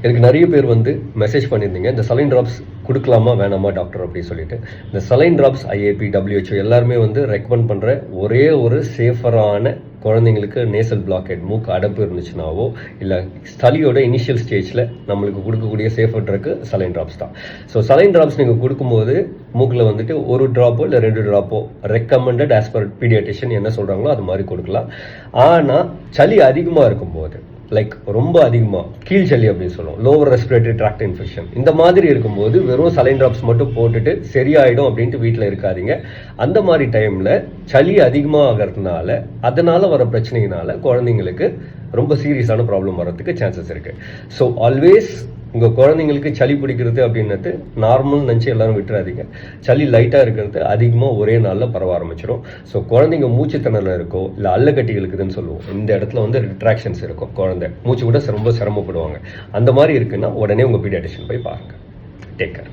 எனக்கு நிறைய பேர் வந்து மெசேஜ் பண்ணியிருந்தீங்க, இந்த சலைன் ட்ராப்ஸ் கொடுக்கலாமா வேணாமா டாக்டர் அப்படின்னு சொல்லிட்டு. இந்த சலைன் ட்ராப்ஸ் ஐஏபி, WHO எல்லாருமே வந்து ரெக்கமெண்ட் பண்ணுற ஒரே ஒரு சேஃபரான குழந்தைங்களுக்கு நேசல் பிளாக்கெட், மூக்கு அடைப்பு இருந்துச்சுனாவோ இல்லை சளியோட இனிஷியல் ஸ்டேஜில் நம்மளுக்கு கொடுக்கக்கூடிய சேஃபர் ட்ரக்கு சலைன் ட்ராப்ஸ் தான். ஸோ சலைன் ட்ராப்ஸ் நீங்கள் கொடுக்கும்போது மூக்கில் வந்துட்டு ஒரு ட்ராப்போ இல்லை 2 ட்ராப்போ ரெக்கமெண்டட் ஆஸ் பர் பீடியாட்ரிஷியன் என்ன சொல்கிறாங்களோ அது மாதிரி கொடுக்கலாம். ஆனால் சளி அதிகமாக இருக்கும்போது, லைக் ரொம்ப அதிகமாக கீழ் சளி அப்படின்னு சொல்லுவோம், லோவர் ரெஸ்பிரேட்டரி ட்ராக்ட் இன்ஃபெக்ஷன், இந்த மாதிரி இருக்கும்போது வெறும் சலைன் ட்ராப்ஸ் மட்டும் போட்டுட்டு சரியாயிடும் அப்படின்ட்டு வீட்டில் இருக்காதீங்க. அந்த மாதிரி டைமில் சளி அதிகமாக ஆகிறதுனால அதனால் வர பிரச்சனையினால குழந்தைங்களுக்கு ரொம்ப சீரியஸான ப்ராப்ளம் வர்றதுக்கு சான்சஸ் இருக்குது. ஸோ ஆல்வேஸ் உங்கள் குழந்தைங்களுக்கு சளி பிடிக்கிறது அப்படின்றது நார்மல் நினச்சி எல்லாரும் விட்டுறாதீங்க. சளி லைட்டாக இருக்கிறது அதிகமாக ஒரே நாளில் பரவ ஆரம்பிச்சிடும். ஸோ குழந்தைங்க மூச்சு திணறல் இருக்கோ இல்லை அல்லக்கட்டி இருக்குதுன்னு சொல்லுவோம், இந்த இடத்துல வந்து ரிட்ராக்ஷன்ஸ் இருக்கும், குழந்தை மூச்சு கூட ரொம்ப சிரமப்படுவாங்க. அந்த மாதிரி இருக்குன்னா உடனே உங்கள் பீடியாட்ரிஷியன் போய் பாருங்கள். Take care.